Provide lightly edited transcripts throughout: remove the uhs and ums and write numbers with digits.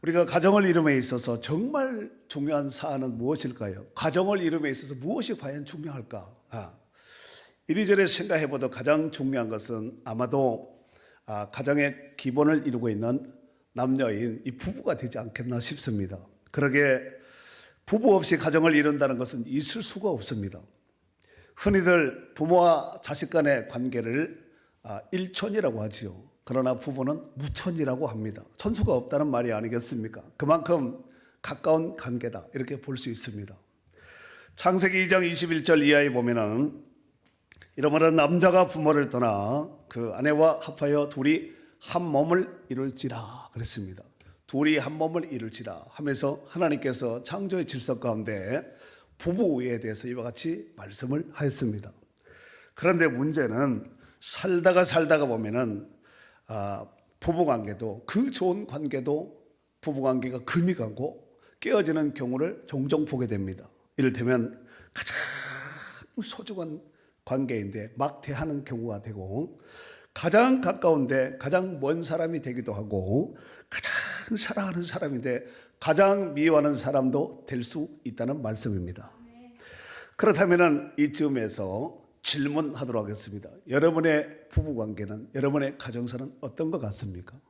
우리가 가정을 이룸에 있어서 정말 중요한 사안은 무엇일까요? 가정을 이룸에 있어서 무엇이 과연 중요할까? 이리저리 생각해봐도 가장 중요한 것은 아마도 가정의 기본을 이루고 있는 남녀인 이 부부가 되지 않겠나 싶습니다. 그러게 부부 없이 가정을 이룬다는 것은 있을 수가 없습니다. 흔히들 부모와 자식 간의 관계를 일촌이라고 하지요. 그러나 부부는 무촌이라고 합니다. 천수가 없다는 말이 아니겠습니까? 그만큼 가까운 관계다 이렇게 볼 수 있습니다. 창세기 2장 21절 이하에 보면은 이러므로 남자가 부모를 떠나 그 아내와 합하여 둘이 한 몸을 이룰지라 그랬습니다. 둘이 한 몸을 이룰지라 하면서 하나님께서 창조의 질서 가운데 부부에 대해서 이와 같이 말씀을 하였습니다. 그런데 문제는 살다가 보면은 부부관계도 그 좋은 관계도 부부관계가 금이 가고 깨어지는 경우를 종종 보게 됩니다. 이를테면 가장 소중한 관계인데 막대하는 경우가 되고 가장 가까운데 가장 먼 사람이 되기도 하고 가장 사랑하는 사람인데 가장 미워하는 사람도 될 수 있다는 말씀입니다. 그렇다면 이쯤에서 질문하도록 하겠습니다. 여러분의 부부관계는, 여러분의 가정사는 어떤 것 같습니까?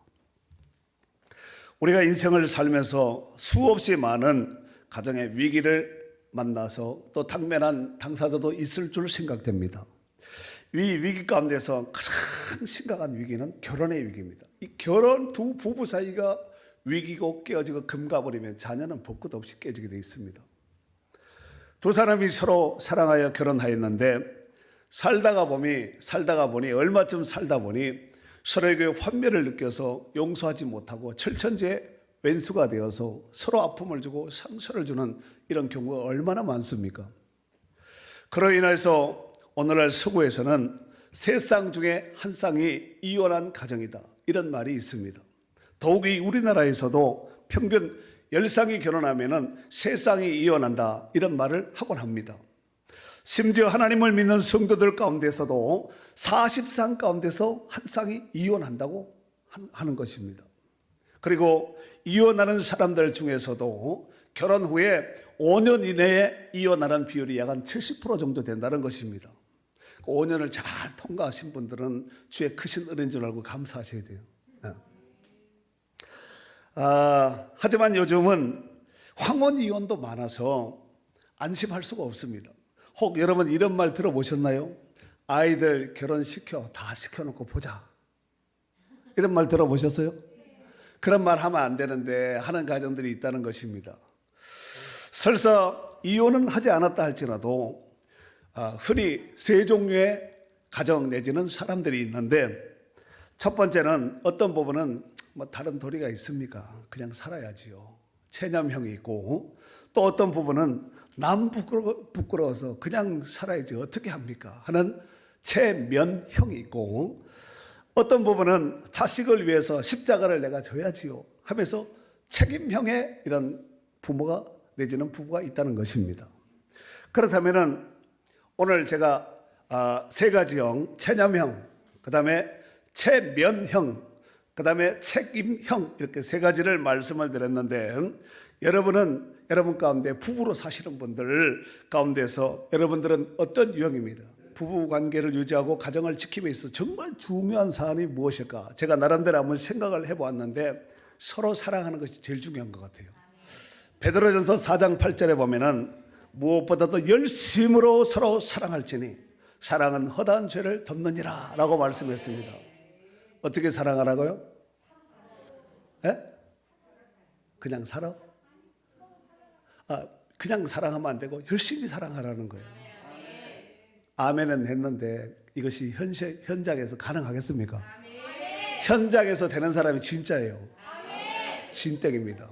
우리가 인생을 살면서 수없이 많은 가정의 위기를 만나서 또 당면한 당사자도 있을 줄 생각됩니다. 이 위기 가운데서 가장 심각한 위기는 결혼의 위기입니다. 이 결혼 두 부부 사이가 위기고 깨어지고 금가버리면 자녀는 벚꽃 없이 깨지게 되어 있습니다. 두 사람이 서로 사랑하여 결혼하였는데 살다가 보니 얼마쯤 살다 보니 서로에게 환멸을 느껴서 용서하지 못하고 철천지의 왼수가 되어서 서로 아픔을 주고 상처를 주는 이런 경우가 얼마나 많습니까? 그로 인해서 오늘날 서구에서는 세 쌍 중에 한 쌍이 이혼한 가정이다 이런 말이 있습니다. 더욱이 우리나라에서도 평균 10쌍이 결혼하면 3쌍이 이혼한다 이런 말을 하곤 합니다. 심지어 하나님을 믿는 성도들 가운데서도 40쌍 가운데서 한 쌍이 이혼한다고 하는 것입니다. 그리고 이혼하는 사람들 중에서도 결혼 후에 5년 이내에 이혼하는 비율이 약 한 70% 정도 된다는 것입니다. 5년을 잘 통과하신 분들은 주의 크신 은혜인 줄 알고 감사하셔야 돼요. 하지만 요즘은 황혼 이혼도 많아서 안심할 수가 없습니다. 혹 여러분 이런 말 들어보셨나요? 아이들 결혼시켜 다 시켜놓고 보자 이런 말 들어보셨어요? 그런 말 하면 안 되는데 하는 가정들이 있다는 것입니다. 설사 이혼은 하지 않았다 할지라도 흔히 세 종류의 가정 내지는 사람들이 있는데 첫 번째는 어떤 부분은 다른 도리가 있습니까? 그냥 살아야지요. 체념형이 있고 또 어떤 부분은 남 부끄러워서 그냥 살아야지 어떻게 합니까? 하는 체면형이 있고 어떤 부분은 자식을 위해서 십자가를 내가 져야지요 하면서 책임형의 이런 부모가 내지는 부부가 있다는 것입니다. 그렇다면 오늘 제가 세 가지형, 체념형, 그 다음에 체면형, 그 다음에 책임형 이렇게 세 가지를 말씀을 드렸는데 여러분은 여러분 가운데 부부로 사시는 분들 가운데서 여러분들은 어떤 유형입니다. 부부 관계를 유지하고 가정을 지킴에 있어 정말 중요한 사안이 무엇일까? 제가 나름대로 한번 생각을 해보았는데 서로 사랑하는 것이 제일 중요한 것 같아요. 베드로전서 4장 8절에 보면은 무엇보다도 열심으로 서로 사랑할지니 사랑은 허다한 죄를 덮느니라 라고 말씀했습니다. 어떻게 사랑하라고요? 그냥 살아? 그냥 사랑하면 안 되고 열심히 사랑하라는 거예요. 아멘은 했는데 이것이 현장에서 가능하겠습니까? 현장에서 되는 사람이 진짜예요. 진땡입니다.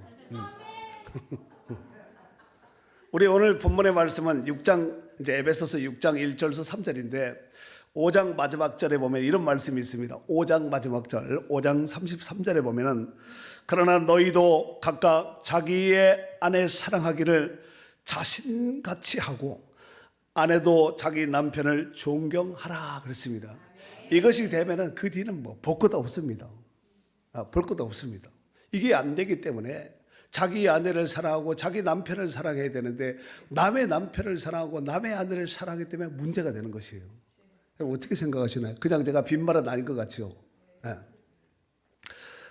우리 오늘 본문의 말씀은 6장 이제 에베소서 6장 1절에서 3절인데 5장 마지막 절에 보면 이런 말씀이 있습니다. 5장 마지막 절 5장 33절에 보면은 그러나 너희도 각각 자기의 아내 사랑하기를 자신같이 하고 아내도 자기 남편을 존경하라 그랬습니다. 이것이 되면은 그 뒤는 볼 것도 없습니다. 볼 것도 없습니다. 이게 안 되기 때문에 자기 아내를 사랑하고 자기 남편을 사랑해야 되는데 남의 남편을 사랑하고 남의 아내를 사랑하기 때문에 문제가 되는 것이에요. 어떻게 생각하시나요? 그냥 제가 빈말은 아닌 것 같죠. 네.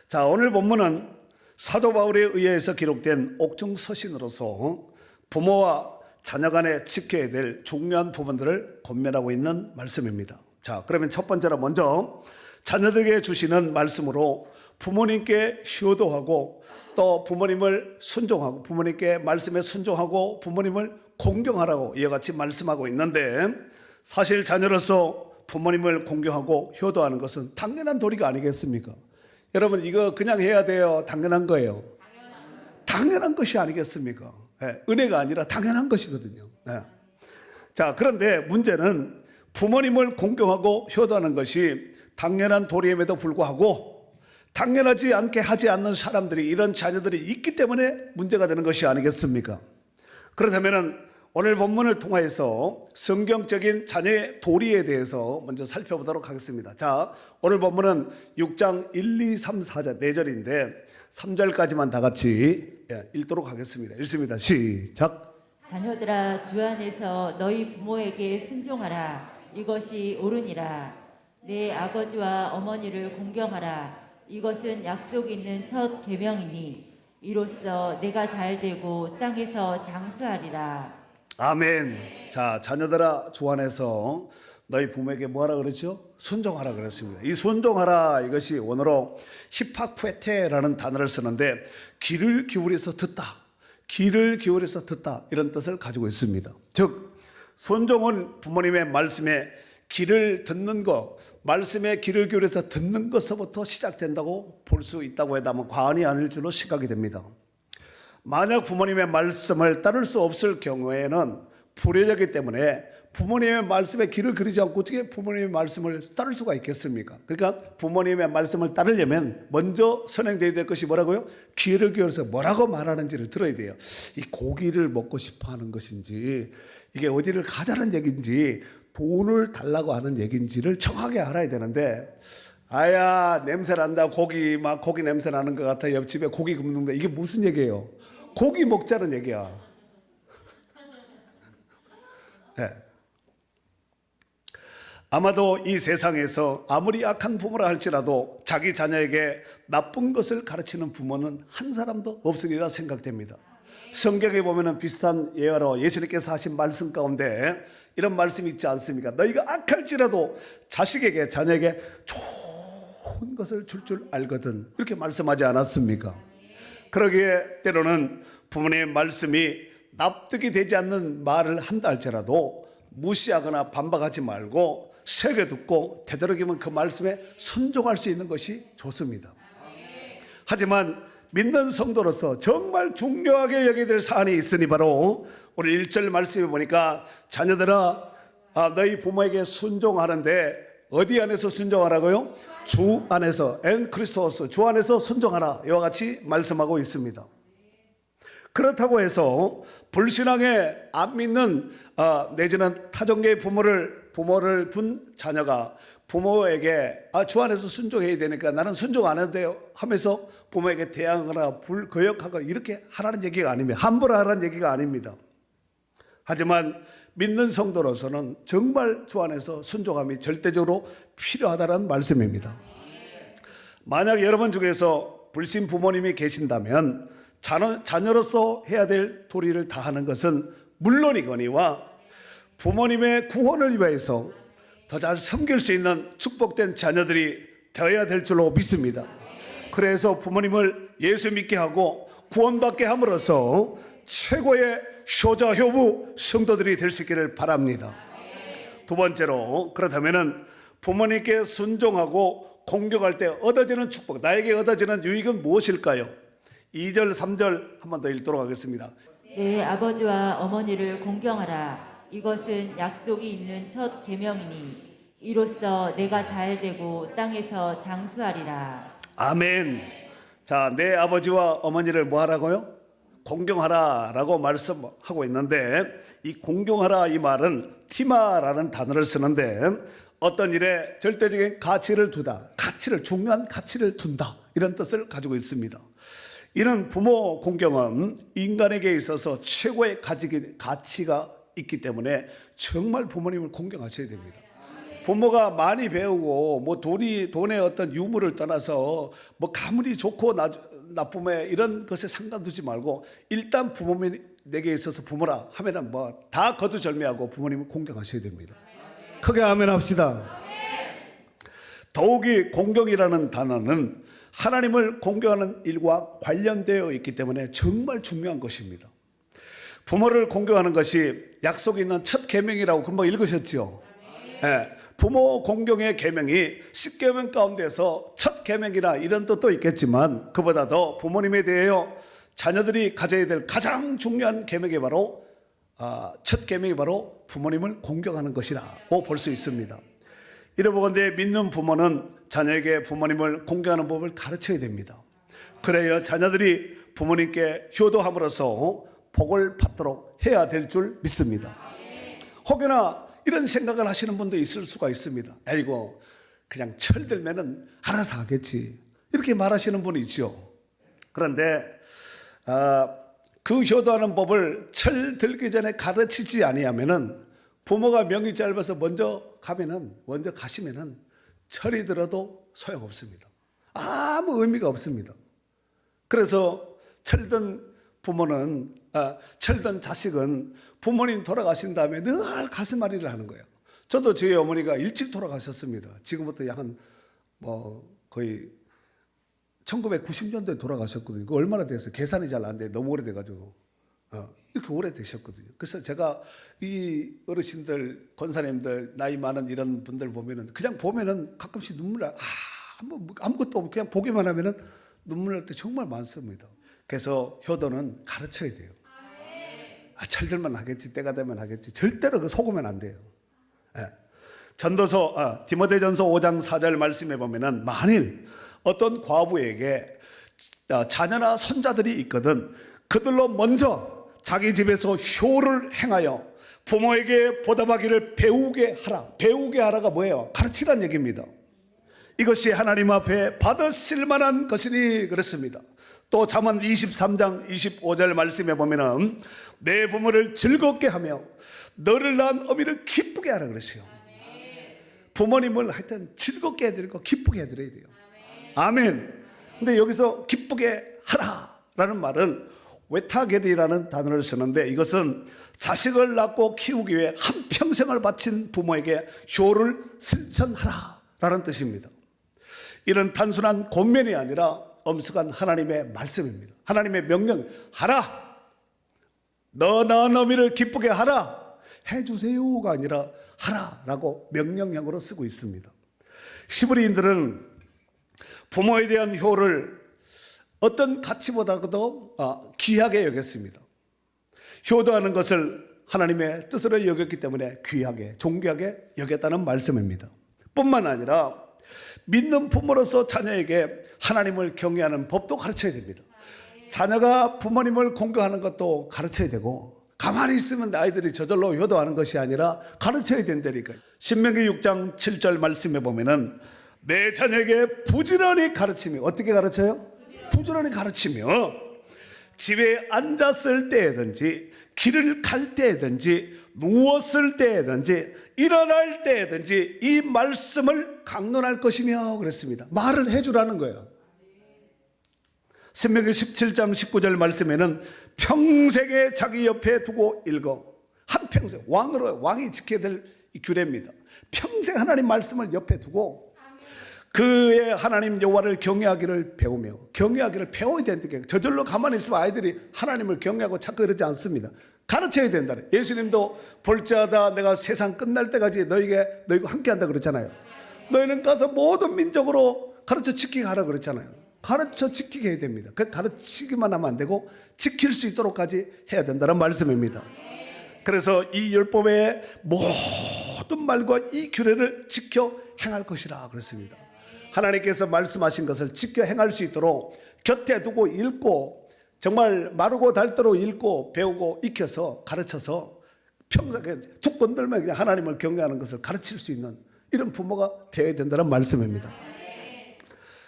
자, 오늘 본문은 사도 바울에 의해서 기록된 옥중서신으로서 부모와 자녀 간에 지켜야 될 중요한 부분들을 권면하고 있는 말씀입니다. 자, 그러면 첫 번째로 먼저 자녀들에게 주시는 말씀으로 부모님께 효도하고 또 부모님을 순종하고 부모님께 말씀에 순종하고 부모님을 공경하라고 이와 같이 말씀하고 있는데, 사실 자녀로서 부모님을 공경하고 효도하는 것은 당연한 도리가 아니겠습니까? 여러분, 이거 그냥 해야 돼요? 당연한 거예요? 당연한 것이 아니겠습니까? 네, 은혜가 아니라 당연한 것이거든요. 네. 자, 그런데 문제는 부모님을 공경하고 효도하는 것이 당연한 도리임에도 불구하고 당연하지 않게 하지 않는 사람들이, 이런 자녀들이 있기 때문에 문제가 되는 것이 아니겠습니까? 그렇다면 오늘 본문을 통해서 성경적인 자녀의 도리에 대해서 먼저 살펴보도록 하겠습니다. 자, 오늘 본문은 6장 1, 2, 3, 4절 4절인데 3절까지만 다 같이 읽도록 하겠습니다. 읽습니다. 시작. 자녀들아, 주 안에서 너희 부모에게 순종하라. 이것이 옳으니라. 내 아버지와 어머니를 공경하라. 이것은 약속 있는 첫 계명이니 이로써 내가 잘되고 땅에서 장수하리라. 아멘. 자, 자녀들아, 주 안에서 너희 부모에게 뭐하라 그랬죠? 순종하라 그랬습니다. 이 순종하라, 이것이 원어로 히파쿠에테라는 단어를 쓰는데 귀를 기울여서 듣다, 귀를 기울여서 듣다, 이런 뜻을 가지고 있습니다. 즉, 순종은 부모님의 말씀에 귀를 듣는 것, 말씀에 귀를 기울여서 듣는 것서부터 시작된다고 볼 수 있다고 해도 과언이 아닐 줄로 생각이 됩니다. 만약 부모님의 말씀을 따를 수 없을 경우에는 불효자이기 때문에 부모님의 말씀에 귀를 기울이지 않고 어떻게 부모님의 말씀을 따를 수가 있겠습니까? 그러니까 부모님의 말씀을 따르려면 먼저 선행되어야 될 것이 뭐라고요? 귀를 기울여서 뭐라고 말하는지를 들어야 돼요. 이 고기를 먹고 싶어 하는 것인지, 이게 어디를 가자는 얘기인지, 돈을 달라고 하는 얘기인지를 정확하게 알아야 되는데, 아야, 냄새 난다, 고기 냄새 나는 것 같아, 옆집에 고기 굽는 거, 이게 무슨 얘기예요? 고기 먹자는 얘기야. 네. 아마도 이 세상에서 아무리 악한 부모라 할지라도 자기 자녀에게 나쁜 것을 가르치는 부모는 한 사람도 없으리라 생각됩니다. 성경에 보면은 비슷한 예화로 예수님께서 하신 말씀 가운데 이런 말씀이 있지 않습니까? 너희가 악할지라도 자식에게, 자녀에게 좋은 것을 줄 알거든, 이렇게 말씀하지 않았습니까? 그러기에 때로는 부모님의 말씀이 납득이 되지 않는 말을 한다 할지라도 무시하거나 반박하지 말고 새겨 듣고 되도록이면 그 말씀에 순종할 수 있는 것이 좋습니다. 하지만 믿는 성도로서 정말 중요하게 여겨야 될 사안이 있으니 바로 오늘 1절 말씀에 보니까 자녀들아, 너희 부모에게 순종하는데 어디 안에서 순종하라고요? 주 안에서, 엔 크리스토스, 주 안에서 순종하라, 이와 같이 말씀하고 있습니다. 그렇다고 해서 불신앙에 안 믿는 내지는 타종계의 부모를 둔 자녀가 부모에게 주 안에서 순종해야 되니까 나는 순종 안 해도 돼요 하면서 부모에게 대항하거나 불거역하거나 이렇게 하라는 얘기가 아닙니다. 함부로 하라는 얘기가 아닙니다. 하지만 믿는 성도로서는 정말 주 안에서 순종함이 절대적으로 필요하다는 말씀입니다. 만약 여러분 중에서 불신 부모님이 계신다면 자녀로서 해야 될 도리를 다하는 것은 물론이거니와 부모님의 구원을 위해서 더 잘 섬길 수 있는 축복된 자녀들이 되어야 될 줄로 믿습니다. 그래서 부모님을 예수 믿게 하고 구원받게 함으로써 최고의 효자 효부 성도들이 될 수 있기를 바랍니다. 두 번째로, 그렇다면 부모님께 순종하고 공경할 때 얻어지는 축복, 나에게 얻어지는 유익은 무엇일까요? 2절 3절 한 번 더 읽도록 하겠습니다. 내 아버지와 어머니를 공경하라. 이것은 약속이 있는 첫 계명이니 이로써 내가 잘되고 땅에서 장수하리라. 아멘. 자, 내 아버지와 어머니를 뭐 하라고요? 공경하라 라고 말씀하고 있는데, 이 공경하라, 이 말은 티마라는 단어를 쓰는데 어떤 일에 절대적인 가치를 두다, 중요한 가치를 둔다, 이런 뜻을 가지고 있습니다. 이런 부모 공경은 인간에게 있어서 최고의 가치가 있기 때문에 정말 부모님을 공경하셔야 됩니다. 부모가 많이 배우고 뭐 돈의 어떤 유무를 떠나서 뭐 가문이 좋고 나쁨에 이런 것에 상관두지 말고 일단 부모님이 내게 있어서 부모라 하면은 뭐 다 거두절미하고 부모님을 공경하셔야 됩니다. 크게 아멘 합시다. 더욱이 공경이라는 단어는 하나님을 공경하는 일과 관련되어 있기 때문에 정말 중요한 것입니다. 부모를 공경하는 것이 약속이 있는 첫 계명이라고 금방 읽으셨죠? 네. 부모 공경의 계명이 10계명 가운데서 첫 계명이나 이런 뜻도 있겠지만 그보다도 부모님에 대하여 자녀들이 가져야 될 가장 중요한 계명이 바로 첫 계명이 바로 부모님을 공경하는 것이라고 볼 수 있습니다. 이러보건대 믿는 부모는 자녀에게 부모님을 공경하는 법을 가르쳐야 됩니다. 그래야 자녀들이 부모님께 효도함으로써 복을 받도록 해야 될 줄 믿습니다. 혹여나 이런 생각을 하시는 분도 있을 수가 있습니다. 아이고 그냥 철들면은 알아서 하겠지 이렇게 말하시는 분이 있죠. 그런데 그 효도하는 법을 철들기 전에 가르치지 아니하면은 부모가 명이 짧아서 먼저 가시면은 철이 들어도 소용없습니다. 아무 의미가 없습니다. 그래서 철든 자식은 부모님 돌아가신 다음에 늘 가슴앓이를 하는 거예요. 저도 저희 어머니가 일찍 돌아가셨습니다. 지금부터 거의 1990년도에 돌아가셨거든요. 그 얼마나 됐어요? 계산이 잘 안 돼. 너무 오래돼가지고. 이렇게 오래되셨거든요. 그래서 제가 이 어르신들, 권사님들, 나이 많은 이런 분들 보면은 가끔씩 눈물 나. 아무것도 없고 그냥 보기만 하면은 눈물 날 때 정말 많습니다. 그래서 효도는 가르쳐야 돼요. 철들만 하겠지, 때가 되면 하겠지. 절대로 속으면 안 돼요. 디모데전서 5장 4절 말씀해 보면은 만일 어떤 과부에게 자녀나 손자들이 있거든 그들로 먼저 자기 집에서 효를 행하여 부모에게 보답하기를 배우게 하라. 배우게 하라가 뭐예요? 가르치란 얘기입니다. 이것이 하나님 앞에 받으실 만한 것이니 그렇습니다. 또 잠언 23장 25절 말씀해 보면은 내 부모를 즐겁게 하며 너를 낳은 어미를 기쁘게 하라 그랬어요. 부모님을 하여튼 즐겁게 해드리고 기쁘게 해드려야 돼요. 아멘. 근데 여기서 기쁘게 하라라는 말은 외타겔이라는 단어를 쓰는데 이것은 자식을 낳고 키우기 위해 한평생을 바친 부모에게 효를 실천하라라는 뜻입니다. 이런 단순한 권면이 아니라 엄숙한 하나님의 말씀입니다. 하나님의 명령, 하라. 너 낳은 어미를 기쁘게 하라. 해주세요가 아니라 하라라고 명령형으로 쓰고 있습니다. 시브리인들은 부모에 대한 효를 어떤 가치보다도 귀하게 여겼습니다. 효도하는 것을 하나님의 뜻으로 여겼기 때문에 귀하게, 존귀하게 여겼다는 말씀입니다. 뿐만 아니라 믿는 부모로서 자녀에게 하나님을 경외하는 법도 가르쳐야 됩니다. 자녀가 부모님을 공경하는 것도 가르쳐야 되고 가만히 있으면 아이들이 저절로 효도하는 것이 아니라 가르쳐야 된다니까요. 신명기 6장 7절 말씀에 보면은 내 자녀에게 부지런히 가르치며 어떻게 가르쳐요? 부지런히 가르치며 집에 앉았을 때든지 길을 갈 때든지 누웠을 때든지 일어날 때든지 이 말씀을 강론할 것이며 그랬습니다. 말을 해주라는 거예요. 신명기 17장 19절 말씀에는 평생에 자기 옆에 두고 읽어. 한평생 왕이 지켜야 될 이 규례입니다. 평생 하나님 말씀을 옆에 두고 그의 하나님 여호와를 경외하기를 배우며 경외하기를 배워야 된다니까. 저절로 가만히 있으면 아이들이 하나님을 경외하고 자꾸 이러지 않습니다. 가르쳐야 된다. 예수님도 볼지어다 내가 세상 끝날 때까지 너희가 함께한다 그랬잖아요. 너희는 가서 모든 민족으로 가르쳐 지키게 하라 그랬잖아요. 가르쳐 지키게 해야 됩니다. 그 가르치기만 하면 안 되고 지킬 수 있도록까지 해야 된다는 말씀입니다. 그래서 이 율법의 모든 말과 이 규례를 지켜 행할 것이라 그랬습니다. 하나님께서 말씀하신 것을 지켜 행할 수 있도록 곁에 두고 읽고 정말 마르고 닳도록 읽고 배우고 익혀서 가르쳐서 평생에 툭 건들면 그냥 하나님을 경외하는 것을 가르칠 수 있는 이런 부모가 되어야 된다는 말씀입니다.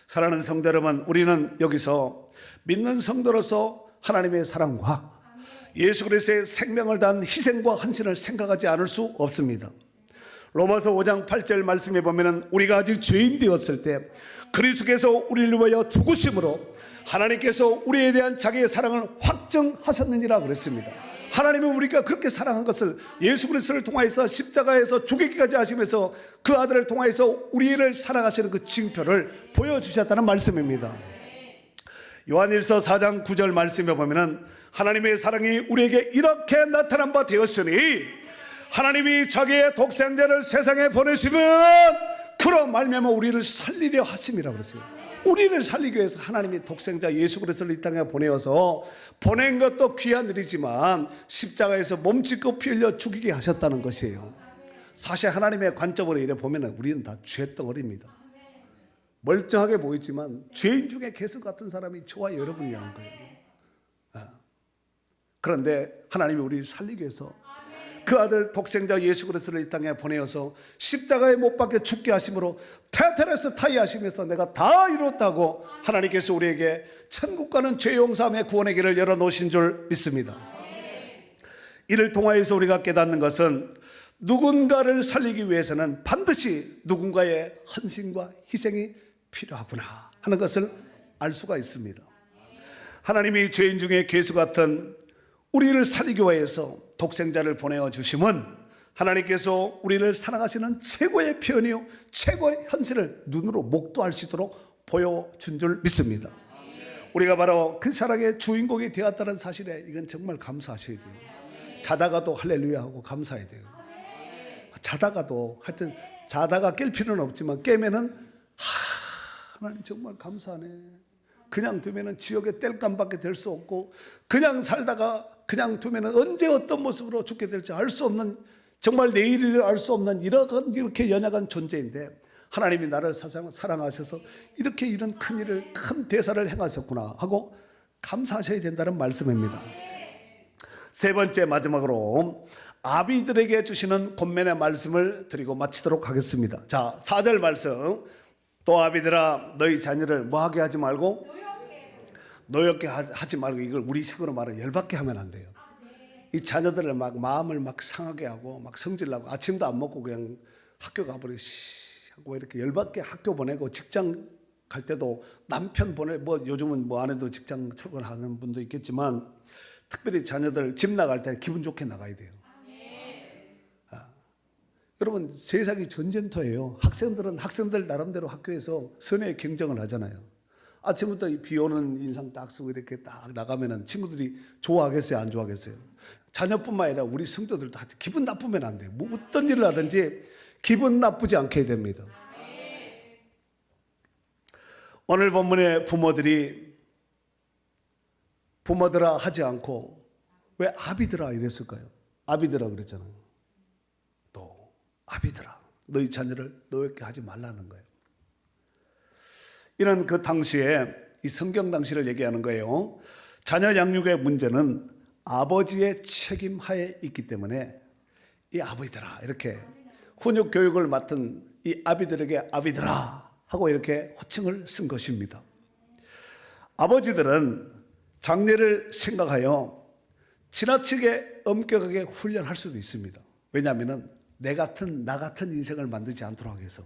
사랑하는 성도 여러분, 우리는 여기서 믿는 성도로서 하나님의 사랑과 예수 그리스도의 생명을 다한 희생과 헌신을 생각하지 않을 수 없습니다. 로마서 5장 8절 말씀에 보면은 우리가 아직 죄인 되었을 때 그리스도께서 우리를 위하여 죽으심으로 하나님께서 우리에 대한 자기의 사랑을 확증하셨느니라 그랬습니다. 하나님은 우리가 그렇게 사랑한 것을 예수 그리스도를 통하여서 십자가에서 죽이기까지 하시면서 그 아들을 통하여서 우리를 사랑하시는 그 징표를 보여주셨다는 말씀입니다. 요한일서 4장 9절 말씀에 보면은 하나님의 사랑이 우리에게 이렇게 나타난 바 되었으니 하나님이 자기의 독생자를 세상에 보내시면 그로 말미암아 우리를 살리려 하심이라고 그랬어요. 우리를 살리기 위해서 하나님이 독생자 예수 그리스도를 이 땅에 보내어서 보낸 것도 귀한 일이지만 십자가에서 몸짓고 피 흘려 죽이게 하셨다는 것이에요. 사실 하나님의 관점으로 이래 보면 우리는 다 죄덩어리입니다. 멀쩡하게 보이지만 죄인 중에 개수 같은 사람이 저와 여러분이라는 거예요. 그런데 하나님이 우리를 살리기 위해서 그 아들 독생자 예수 그리스도를 이 땅에 보내어서 십자가에 못 박혀 죽게 하심으로 테테레스 타이 하시면서 내가 다 이뤘다고 하나님께서 우리에게 천국 가는 죄 용서함의 구원의 길을 열어놓으신 줄 믿습니다. 이를 통하여서 우리가 깨닫는 것은 누군가를 살리기 위해서는 반드시 누군가의 헌신과 희생이 필요하구나 하는 것을 알 수가 있습니다. 하나님이 죄인 중에 괴수 같은 우리를 살리기 위해서 독생자를 보내어 주심은 하나님께서 우리를 사랑하시는 최고의 표현이요 최고의 현실을 눈으로 목도할 수 있도록 보여준 줄 믿습니다. 우리가 바로 그 사랑의 주인공이 되었다는 사실에 이건 정말 감사하셔야 돼요. 자다가도 할렐루야 하고 감사해야 돼요. 자다가도 하여튼 자다가 깰 필요는 없지만 깨면은 하나님 정말 감사하네. 그냥 두면은 지옥의 땔감밖에 될 수 없고 그냥 살다가 그냥 두면은 언제 어떤 모습으로 죽게 될지 알 수 없는 정말 내일을 알 수 없는 이렇게 연약한 존재인데 하나님이 나를 사랑하셔서 이렇게 이런 큰 일을 큰 대사를 행하셨구나 하고 감사하셔야 된다는 말씀입니다. 세 번째 마지막으로 아비들에게 주시는 권면의 말씀을 드리고 마치도록 하겠습니다. 자, 4절 말씀. 또 아비들아 너희 자녀를 뭐하게 하지 말고 노엽게 하지 말고 이걸 우리식으로 말하면 열받게 하면 안 돼요. 이 자녀들을 막 마음을 막 상하게 하고 막 성질나고 아침도 안 먹고 그냥 학교 가버리고 하고 이렇게 열받게 학교 보내고 직장 갈 때도 남편 보내 뭐 요즘은 뭐 아내도 직장 출근하는 분도 있겠지만 특별히 자녀들 집 나갈 때 기분 좋게 나가야 돼요. 여러분 세상이 전쟁터예요. 학생들은 학생들 나름대로 학교에서 선의 경쟁을 하잖아요. 아침부터 비 오는 인상 딱 쓰고 이렇게 딱 나가면은 친구들이 좋아하겠어요? 안 좋아하겠어요? 자녀뿐만 아니라 우리 성도들도 기분 나쁘면 안 돼요. 뭐 어떤 일을 하든지 기분 나쁘지 않게 해야 됩니다. 오늘 본문의 부모들아 하지 않고 왜 아비들아 이랬을까요? 아비들아 그랬잖아요. 또 아비들아 너희 자녀를 노엽게 하지 말라는 거예요. 이런 그 당시에 이 성경 당시를 얘기하는 거예요. 자녀 양육의 문제는 아버지의 책임 하에 있기 때문에 이 아비들아 이렇게 훈육 교육을 맡은 이 아비들에게 아비들아 하고 이렇게 호칭을 쓴 것입니다. 아버지들은 장래를 생각하여 지나치게 엄격하게 훈련할 수도 있습니다. 왜냐하면 나 같은 인생을 만들지 않도록 하기 위해서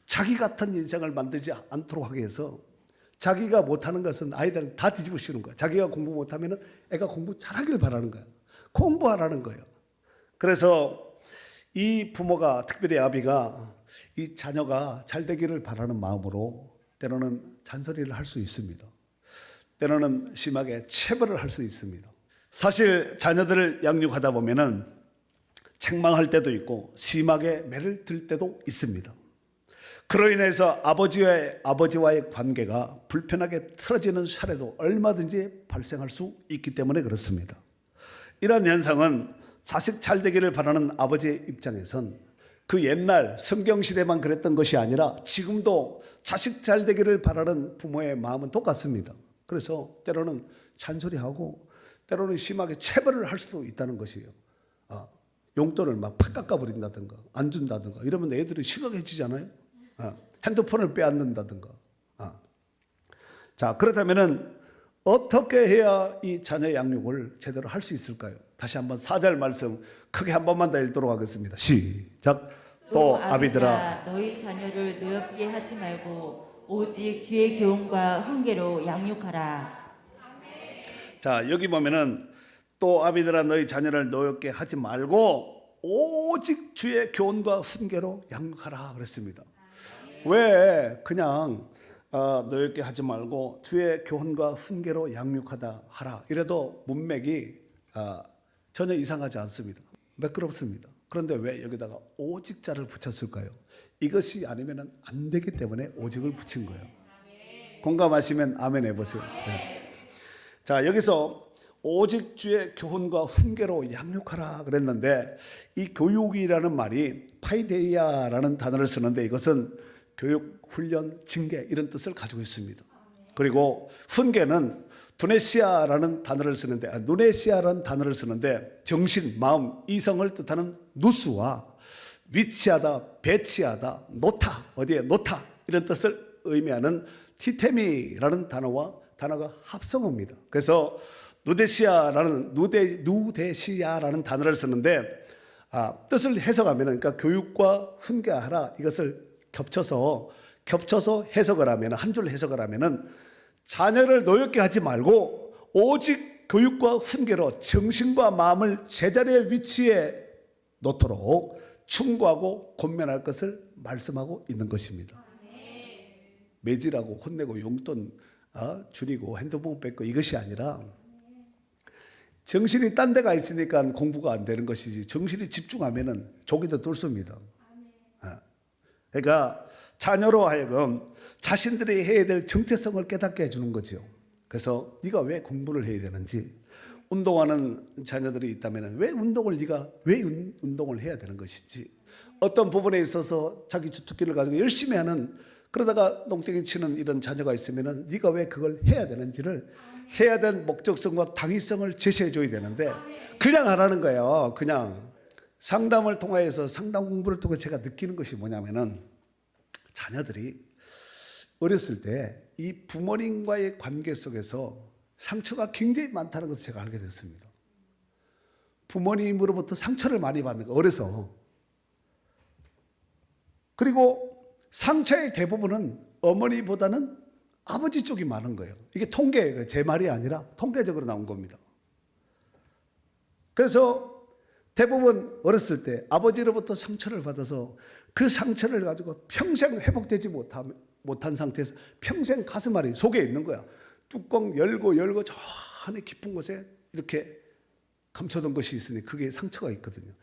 자기 같은 인생을 만들지 않도록 하기 위해서 자기가 못하는 것은 아이들은 다 뒤집어 씌우는 거예요. 자기가 공부 못하면 애가 공부 잘하길 바라는 거예요. 공부하라는 거예요. 그래서 이 부모가 특별히 아비가 이 자녀가 잘 되기를 바라는 마음으로 때로는 잔소리를 할 수 있습니다. 때로는 심하게 체벌을 할 수 있습니다. 사실 자녀들을 양육하다 보면은 책망할 때도 있고 심하게 매를 들 때도 있습니다. 그로 인해서 아버지와의 관계가 불편하게 틀어지는 사례도 얼마든지 발생할 수 있기 때문에 그렇습니다. 이런 현상은 자식 잘 되기를 바라는 아버지의 입장에선 그 옛날 성경시대만 그랬던 것이 아니라 지금도 자식 잘 되기를 바라는 부모의 마음은 똑같습니다. 그래서 때로는 잔소리하고 때로는 심하게 체벌을 할 수도 있다는 것이에요. 용돈을 막 팍 깎아버린다든가 안 준다든가 이러면 애들이 심각해지잖아요. 핸드폰을 빼앗는다든가. 자, 그렇다면은 어떻게 해야 이 자녀 양육을 제대로 할 수 있을까요? 다시 한번 4절 말씀 크게 한 번만 더 읽도록 하겠습니다. 시작. 또 아비들아 너희 자녀를 노엽게 하지 말고 오직 주의 교훈과 훈계로 양육하라. 자, 여기 보면은 또 아비들아 너희 자녀를 노엽게 하지 말고 오직 주의 교훈과 훈계로 양육하라 그랬습니다. 왜 그냥 노엽게 하지 말고 주의 교훈과 훈계로 양육하다 하라 이래도 문맥이 전혀 이상하지 않습니다. 매끄럽습니다. 그런데 왜 여기다가 오직자를 붙였을까요? 이것이 아니면 안 되기 때문에 오직을 붙인 거예요. 공감하시면 아멘 해보세요. 네. 자, 여기서 오직 주의 교훈과 훈계로 양육하라 그랬는데 이 교육이라는 말이 파이데이아라는 단어를 쓰는데 이것은 교육, 훈련, 징계 이런 뜻을 가지고 있습니다. 그리고 훈계는 두네시아라는 단어를 쓰는데 누네시아라는 단어를 쓰는데 정신, 마음, 이성을 뜻하는 누스와 위치하다, 배치하다, 놓다, 어디에 놓다 이런 뜻을 의미하는 티테미라는 단어가 합성어입니다. 그래서 누데시아라는 단어를 쓰는데 뜻을 해석하면 그러니까 교육과 훈계하라 이것을 겹쳐서 해석을 하면 한 줄 해석을 하면은 자녀를 노엽게 하지 말고 오직 교육과 훈계로 정신과 마음을 제자리의 위치에 놓도록 충고하고 권면할 것을 말씀하고 있는 것입니다. 매질하고 혼내고 용돈 줄이고 핸드폰 뺏고 이것이 아니라 정신이 딴 데가 있으니까 공부가 안 되는 것이지 정신이 집중하면은 족이 더 뚫습니다. 그러니까 자녀로 하여금 자신들이 해야 될 정체성을 깨닫게 해주는 거죠. 그래서 네가 왜 공부를 해야 되는지, 운동하는 자녀들이 있다면 왜 운동을 해야 되는 것인지, 어떤 부분에 있어서 자기 주특기를 가지고 열심히 하는 그러다가 농땡이 치는 이런 자녀가 있으면 네가 왜 그걸 해야 되는지를 해야 될 목적성과 당위성을 제시해 줘야 되는데 그냥 안 하는 거예요. 그냥 상담을 통해서 상담 공부를 통해 제가 느끼는 것이 뭐냐면은 자녀들이 어렸을 때 이 부모님과의 관계 속에서 상처가 굉장히 많다는 것을 제가 알게 됐습니다. 부모님으로부터 상처를 많이 받는 거 어려서. 그리고 상처의 대부분은 어머니보다는 아버지 쪽이 많은 거예요. 이게 통계, 제 말이 아니라 통계적으로 나온 겁니다. 그래서 대부분 어렸을 때 아버지로부터 상처를 받아서 그 상처를 가지고 평생 회복되지 못한 상태에서 평생 가슴앓이 속에 있는 거야. 뚜껑 열고 저 안에 깊은 곳에 이렇게 감춰둔 것이 있으니 그게 상처가 있거든요.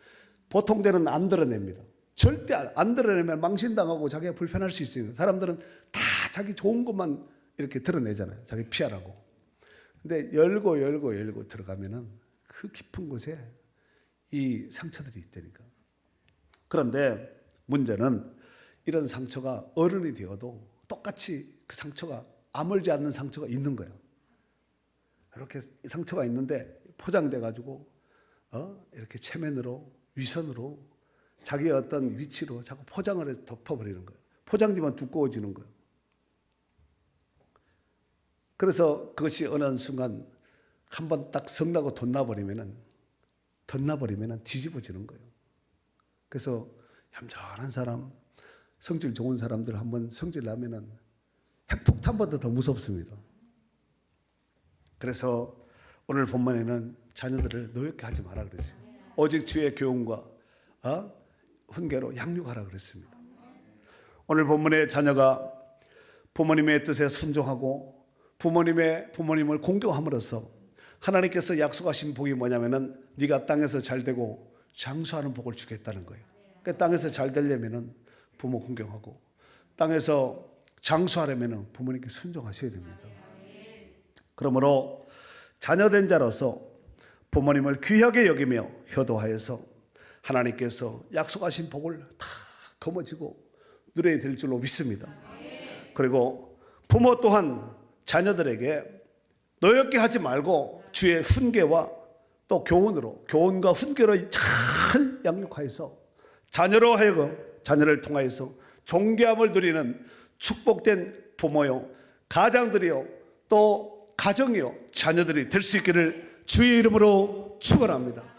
보통 때는 안 드러냅니다. 절대 안 드러내면 망신당하고 자기가 불편할 수 있어요. 사람들은 다 자기 좋은 것만 이렇게 드러내잖아요. 자기 피하라고. 근데 열고 들어가면은 그 깊은 곳에 이 상처들이 있다니까. 그런데 문제는 이런 상처가 어른이 되어도 똑같이 그 상처가 아물지 않는 상처가 있는 거예요. 이렇게 상처가 있는데 포장돼 가지고 이렇게 체면으로 위선으로 자기의 어떤 위치로 자꾸 포장을 해서 덮어버리는 거예요. 포장지만 두꺼워지는 거예요. 그래서 그것이 어느 순간 한번 딱 성나고 덧나버리면은 뒤집어지는 거예요. 그래서 얌전한 사람, 성질 좋은 사람들 한번 성질 나면은 핵폭탄보다 더 무섭습니다. 그래서 오늘 본문에는 자녀들을 노엽게 하지 마라 그랬어요. 오직 주의 교훈과 훈계로 양육하라 그랬습니다. 오늘 본문의 자녀가 부모님의 뜻에 순종하고 부모님을 공경함으로써 하나님께서 약속하신 복이 뭐냐면은 네가 땅에서 잘되고 장수하는 복을 주겠다는 거예요. 그러니까 땅에서 잘 되려면은 부모 공경하고 땅에서 장수하려면은 부모님께 순종하셔야 됩니다. 그러므로 자녀된 자로서 부모님을 귀하게 여기며 효도하여서 하나님께서 약속하신 복을 다 거머쥐고 누려야 될 줄로 믿습니다. 그리고 부모 또한 자녀들에게 노엽게 하지 말고 주의 훈계와 또 교훈과 훈계로 잘 양육하여서 자녀로 하여금 자녀를 통하여서 존귀함을 누리는 축복된 부모요 가장들이요 또 가정이요 자녀들이 될 수 있기를 주의 이름으로 축원합니다.